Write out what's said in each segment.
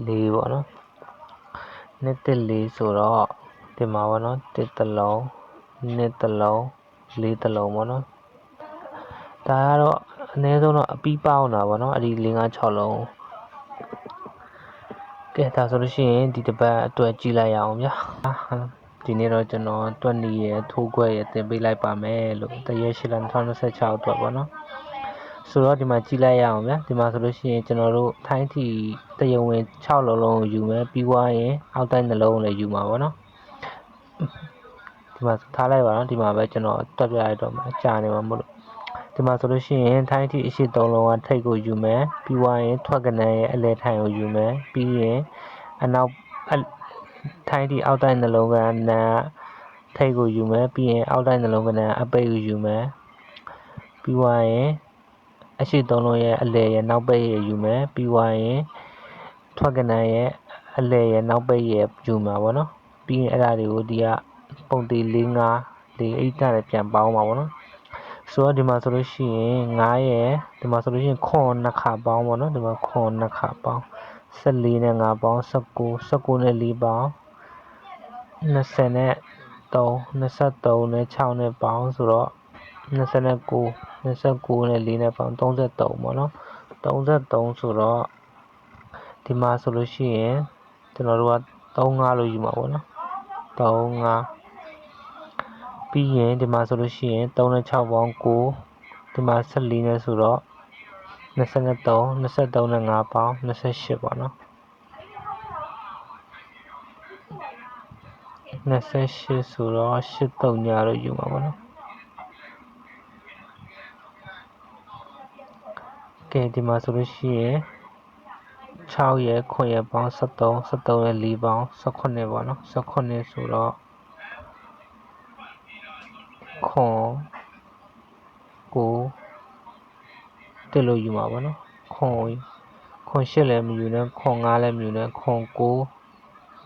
လေးပေါ့နော်နှစ်တစ်လေးဆိုတော့ဒီမှာပေါ့နော်တစ်တစ်လုံးနှစ်တစ်လုံးလေးတစ်လုံးပေါ့နော်ဒါကတော့အနည်းဆုံးတော့အပြီးပေါင်းတာပေါ့နော်အဲ့ဒီ5 6လုံးကဲဒါဆိုလို့ရှိရင်ဒီတစ်ပတ်အတွက်ကြည့်လိုက်ရအောင်ဗျာဒီနေ့တော့ကျွန်တော်တွက်နီရဲ့ထိုးခွက်ရဲ့တင်ပေးလိုက်ပါမယ်လို့တရက်8လ2026အတွက်ပေါ့နော်ဆိုတော့ဒီမှာကြည့်လိုက်ရအောင်ဗျာဒီမှာဆိုလို့ရှိရင်ကျွန်တော်တို့ထိုင်းတီတရားဝင်6လုံးလုံးကိုယူမယ်ပြီးွားရင်အောက်တိုင်းနှလုံးကိုလည်းယူမှာပေါ့နော်ဒီမှာထားလိုက်ပါတော့ဒီမှာပဲကျွန်တော်တွက်ပြလိုက်တော့မှာကြာနေမှာမဟုတ်လို့ဒီမှာဆိုလို့ရှိရင်ထိုင်းတီအရှိ3လုံးကထိတ်ကိုယူမယ်ပြီးွားရင်ထွက်ကနန်းရဲ့အလဲထိုင်ကိုယူမယ်ပြီးရင်အနောက်ထိုင်းတီအောက်တိုင်းနှလုံးကနန်းထိတ်ကိုယူမယ်ပြီးရင်အောက်တိုင်းနှလုံးကနန်းအပိတ်ကိုယူမယ်ပြီးွားရင်အရှိ3လုံးရဲ့အလဲရဲ့နောက်ပိတ်ရဲ့ယူမယ်ပြီးွားရင်ထွက်ကနန်းရဲ့အလဲရဲ့နောက်ပိတ်ရဲ့ယူမှာပေါ့နော်ပြီးရင်အဲ့ဒါတွေကိုဒီကပုံတေး4 5လေးအိတ်တာနဲ့ပြန်ပေါင်းပါပေါ့နော်ဆိုတော့ဒီမှာဆိုလို့ရှိရင်9ရဲ့ဒီမှာဆိုလို့ရှိရင်ခွန်2ခါပေါင်းပေါ့နော်ဒီမှာခွန်2ခါပေါင်း14နဲ့5ပေါင်း19နဲ့4ပေါင်း20နဲ့3 23နဲ့6နဲ့ပေါင်းဆိုတော့29နဲ့4နဲ့ပေါင်း33ပေါ့နော်33ဆိုတော့ဒီမှာဆိုလို့ရှိရင်ကျွန်တော်တို့က35လို့ယူမှာပေါ့နော်35ပြီးရင်ဒီမှာဆိုလို့ရှိရင်3နဲ့6ပေါင်း9ဒီမှာ14နဲ့ဆိုတော့23နဲ့5ပေါင်း28ပေါ့နော်28ဆိုတော့83ညာလို့ယူမှာပေါ့နော်ကဲဒီမှာဆိုလို့ရှိရင်6ရဲ့9ရဲ့ပေါင်း73ရဲ့4ပေါင်း18ပေါ့နော်18ဆိုတော့ခွန်9တက်လို့ယူမှာပေါ့နော်ခွန်8လည်းမယူနဲ့ခွန်5လည်းမယူနဲ့ခွန်9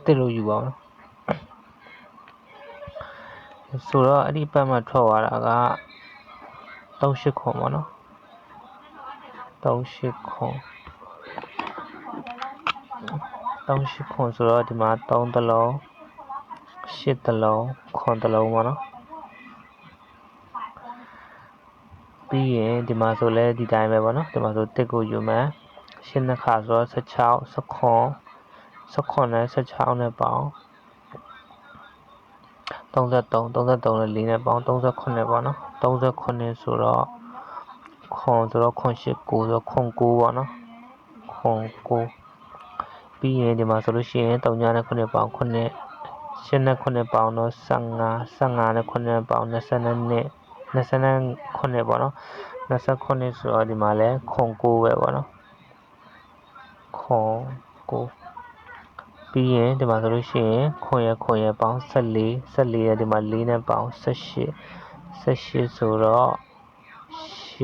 တက်လို့ယူပါအောင်ဆိုတော့အဲ့ဒီပတ်မှာထွက်သွားတာက38ခွန်ပေါ့နော်38ခွန်ဆိုတော့ဒီမှာ3တလုံး8တလုံးခွန်တလုံးပေါ့နော်ပြီးရင်ဒီမှာဆိုလဲဒီတိုင်းပဲပေါ့နော်ဒီမှာဆိုတစ်ကိုယူမယ်8နှစ်ခါဆိုတော့16နဲ့16နဲ့ပေါင်း33နဲ့4နဲ့ပေါင်း38ပေါ့နော်38ဆိုတော့ခွန်8 9ဆိုတော့ခွန်9ပေါ့နော်ခွန်9ပြီးရင်ဒီမှာဆိုလို့ရှိရင်3နဲ့9ပေါင်း9 8နဲ့9ပေါင်းတော့15နဲ့9နဲ့ပေါင်း29ပေါ့နော်29ဆိုတော့ဒီမှာလဲခွန်9ပဲပေါ့နော်ခွန်9ပြီးရင်ဒီမှာဆိုလို့ရှိရင်ခွန်ရပေါင်း14ရဲ့ဒီမှာ4နဲ့ပေါင်း18ဆိုတော့8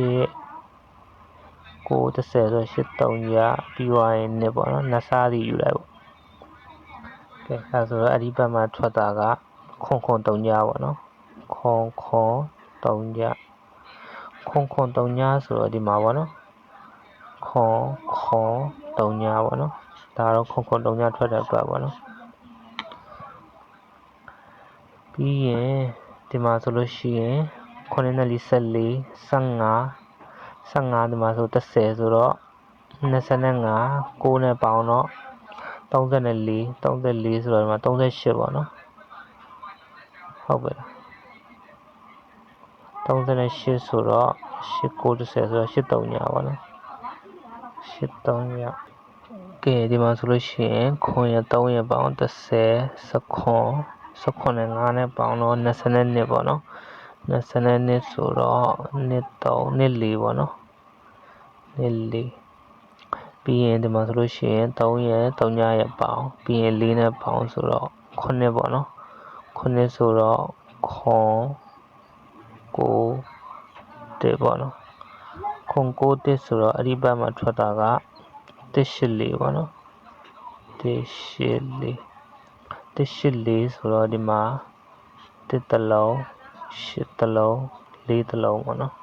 9 10ဆိုတော့83ရပြီးသွားရင်နှစ်ပေါ့နော်နှစ်စားစီယူလိုက်ပေါ့ကဲအဲဆိုတော့အဒီဘက်မှာထွက်တာကခွန်3ညပေါ့နော်ခွန်3ည3ညဆိုတော့ဒီမှာပေါ့နော်ခွန်3ညပေါ့နော်ဒါတော့ခွန်3ညထွက်တဲ့အတွက်ပေါ့နော်ပြီးရင်ဒီမှာဆိုလို့ရှိရင်9နဲ့14 15ဒီမှာဆို30ဆိုတော့25 9နဲ့ပေါင်းတော့34ဆိုတော့ဒီမှာ38ပေါ့နော်ဟုတ်ပြီလား38ဆိုတော့8 9 10ဆိုတော့83ညပေါ့နော်83ညကဲဒီမှာဆိုလို့ရှိရင်ခွန်ရ3ရပေါင်း30 19နဲ့5နဲ့ပေါင်းတော့22ပေါ့နော်22ဆိုတော့2 3 4ပေါ့နော်4ပြီးရင်ဒီမှာဆိုလို့ရှိရင်3ရ3ညရပေါင်းပြီးရင်4နဲ့ပေါင်းဆိုတော့9ပေါ့နော်9ဆိုတော့ခွန်9တက်ပေါ့နော်ခွန်9တက်ဆိုတော့အဲ့ဒီဘက်မှာထွက်တာက184ပေါ့နော်184ဆိုတော့ဒီမှာ1တလုံး8တလုံး4တလုံးပေါ့နော်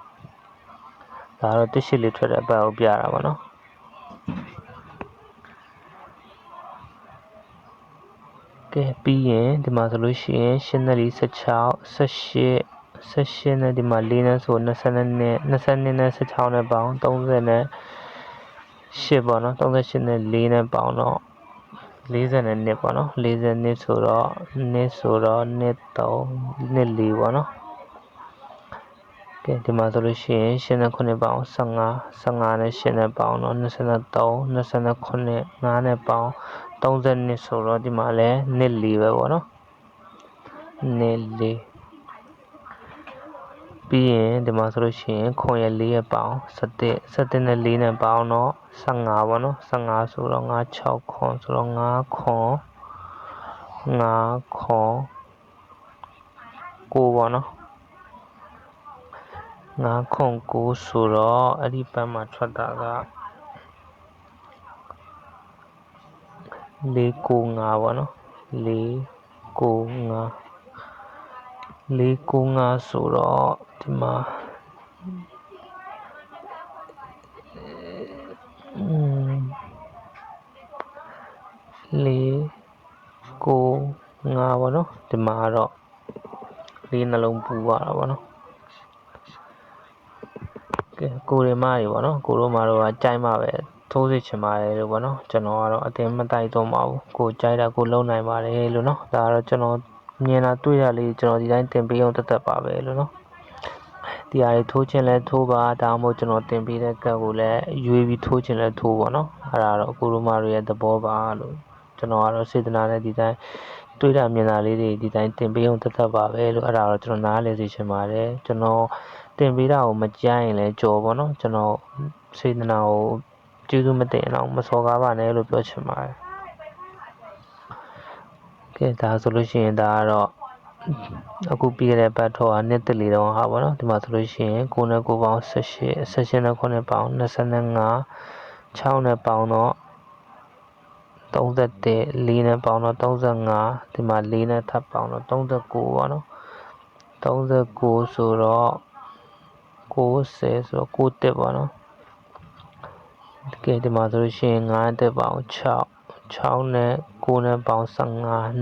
ဒါတော့184ထွက်တဲ့အပတ်ကိုပြတာပေါ့နော် ကဲပြီးရင်ဒီမှာဆိုလို့ရှိရင်8နဲ့4 16 18နဲ့ဒီမှာ4နဲ့ဆို22နဲ့16နဲ့ပေါင်း30နဲ့8ပေါ့နော်38နဲ့4နဲ့ပေါင်းတော့40နဲ့2ပေါ့နော်42ဆိုတော့2 3 4ပေါ့နော်ကဲဒီမှာဆိုလို့ရှိရင်8နဲ့9ပေါင်း15နဲ့8နဲ့ပေါင်းတော့23 29 5နဲ့ပေါင်း32ဆိုတော့ဒီမှာလည်း2 4ပဲပေါ့နော်2 4ပြီးရင်ဒီမှာဆိုလို့ရှိရင်ခွန်ရ4ရပေါင်း17နဲ့4နဲ့ပေါင်းတော့15ပေါ့နော်15ဆိုတော့5 6ခွန်ဆိုတော့5ခွန်9ပေါ့နော်5ခွန်9ဆိုတော့အဲ့ဒီဘက်မှာထွက်တာက4 9 5ပေါ့နော်4 9 5ဆိုတော့ဒီမှာ4 9 5ပေါ့နော်ဒီမှာတော့4နှလုံးပူရတာပေါ့နော်ကဲကိုရီမားတွေပေါ့နော်ကိုတို့မာတို့ကကြိုက်မှပဲထိုးစေချင်ပါတယ်လို့ပေါ့နော်ကျွန်တော်ကတော့အတင်းမတိုက်တော့ပါဘူးကိုကြိုက်တာကိုလုံနိုင်ပါတယ်လို့နော်ဒါကတော့ကျွန်တော်မြင်တာတွေ့ရလေးကျွန်တော်ဒီတိုင်းတင်ပေးအောင်တက်ပါပဲလို့နော်ဒီဟာတွေထိုးချင်လဲထိုးပါဒါမှမဟုတ်ကျွန်တော်တင်ပေးတဲ့ကတ်ကိုလည်းရွေးပြီးထိုးချင်လဲထိုးပါနော်အဲ့ဒါတော့ကိုတို့မာတို့ရဲ့သဘောပါလို့ကျွန်တော်ကတော့စေတနာနဲ့ဒီတိုင်းတွေ့တာမြင်တာလေးတွေဒီတိုင်းတင်ပေးအောင်တက်ပါပဲလို့အဲ့ဒါတော့ကျွန်တော်နားလည်စေချင်ပါတယ်ကျွန်တော်တင်ပေးတာကိုမကြိုက်ရင်လည်းကြော်ပေါ့နော်ကျွန်တော်စေတနာကိုကျေးဇူးမတင်အောင်မစော်ကားပါနဲ့လို့ပြောချင်ပါတယ်ကဲဒါဆိုလို့ရှိရင်ဒါကတော့အခုပြီးခဲ့တဲ့ဘတ်ထော်ကနှစ်တလီတော့ဟာပေါ့နော်ဒီမှာဆိုလို့ရှိရင်9နဲ့9ပေါင်း18နဲ့9နဲ့ပေါင်း25 6နဲ့ပေါင်းတော့31 4နဲ့ပေါင်းတော့35ဒီမှာ4နဲ့ထပ်ပေါင်းတော့39ပေါ့နော်39ဆိုတော့90ဆိုတော့9တက်ပေါ့နော်တကယ်ဒီမှာဆိုလို့ရှိရင်9တက်ပေါင်း6နဲ့9နဲ့ပေါင်း15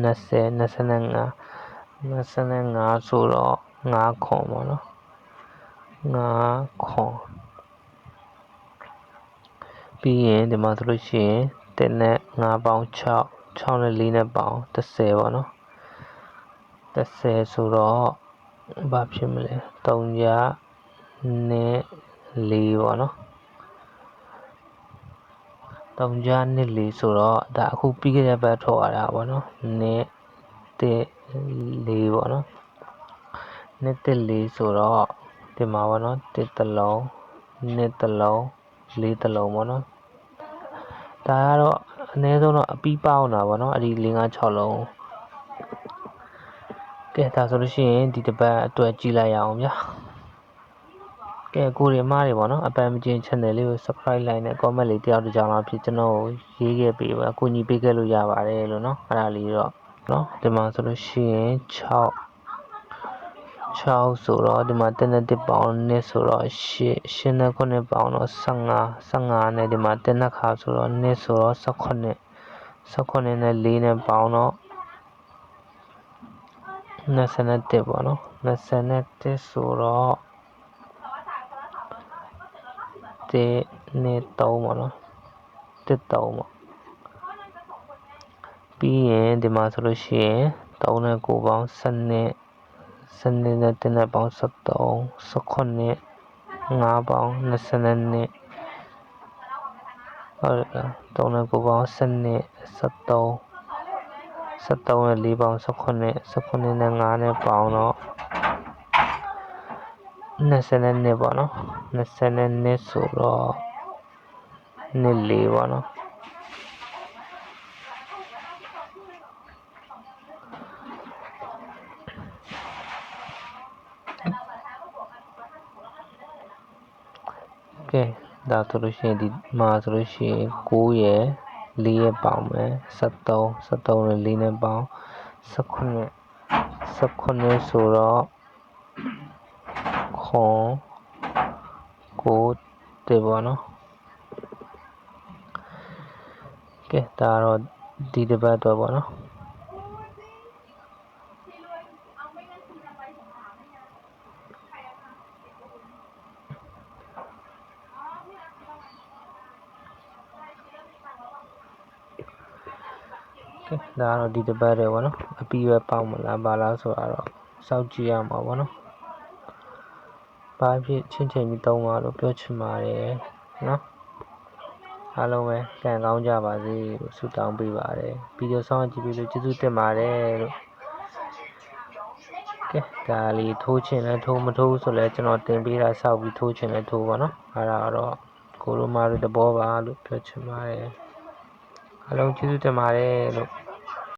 20 25ဆိုတော့5ခွန်ပေါ့နော်5ခွန်ပြီးရင်ဒီမှာဆိုလို့ရှိရင်1နဲ့5ပေါင်း6နဲ့4နဲ့ပေါင်း10ပေါ့နော်10ဆိုတော့ဘာဖြစ်မလဲ3ရနဲ့4ပေါ့နော်3ကြနဲ့4ဆိုတော့ဒါအခုပြီးခဲ့တဲ့ဘက်ထော်ရတာပေါ့နော်နဲ့4ပေါ့နော်နဲ့4ဆိုတော့ဒီမှာပေါ့နော်1တလုံး2တလုံး4တလုံးပေါ့နော်ဒါကတော့အနည်းဆုံးတော့အပြီးပေါင်းတာပေါ့နော်အဲ့ဒီ5 6လုံးကဲဒါဆိုလို့ရှိရင်ဒီတစ်ပတ်အတွက်ကြည့်လိုက်ရအောင်ဗျာကဲကိုရီမားတွေပေါ့နော်အပန်းမကျင် channel လေးကို subscribe like နဲ့ comment လေးတယောက်တစ်ကြောင်လောက်ဖြစ်ကျွန်တော်ကိုရေးခဲ့ပေးပါအကူအညီပေးခဲ့လို့ရပါတယ်လို့နော်အဲ့ဒါလေးတော့နော်ဒီမှာဆိုလို့ရှိရင်6ဆိုတော့ဒီမှာ1နဲ့1ပေါင်း2ဆိုတော့8နဲ့9ပေါင်းတော့15နဲ့ဒီမှာ1နဲ့ခါဆိုတော့2ဆိုတော့18နဲ့4နဲ့ပေါင်းတော့21ပေါ့နော်21ဆိုတော့1နဲ့3ပေါ့နော်1 3ပေါ့ပြီးရင်ဒီမှာဆိုလို့ရှိရင်3နဲ့9ပေါင်း12နဲ့1နဲ့ပေါင်း13 18နဲ့5ပေါင်း22ဟုတ်ကဲ့3နဲ့9ပေါင်း12 13နဲ့4ပေါင်း18နဲ့5နဲ့ပေါင်းတော့22ပေါ့နော်22ဆိုတော့4ပေါ့နော်ကဲဒါဆိုလို့ရှိရင်ဒီမှာဆိုလို့ရှိရင်9ရယ်4ရယ်ပေါင်းမယ်13နဲ့4နဲ့ပေါင်း18ဆိုတော့ခွန်9တေပေါ့နော်ကဲဒါတော့ဒီတစ်ပတ်တော့ပေါ့နော် ကဲဒါကတော့ဒီတစ်ပတ်တယ်ပေါ့နော်အပီပဲပေါက်မလားဘာလားဆိုတော့စောင့်ကြည့်ရမှာပေါ့နော်ဘာဖြစ်ချင်းချင်းပြီးသုံးပါလို့ပြောချင်ပါတယ်နော်အားလုံးပဲကံကောင်းကြပါစေလို့ဆုတောင်းပေးပါတယ်ဗီဒီယိုဆောင်ကြည့်ပြီးလို့ကျေးဇူးတင်ပါတယ်လို့ကဲဒါလေးထိုးချင်လဲထိုးမထိုးဆိုလဲကျွန်တော်တင်ပေးတာစောက်ပြီးထိုးချင်လဲထိုးပါနော်အဲ့ဒါတော့ကိုရိုမာတို့တဘောပါလို့ပြောချင်ပါတယ်အားလုံးကျေးဇူးတင်ပါတယ်လို့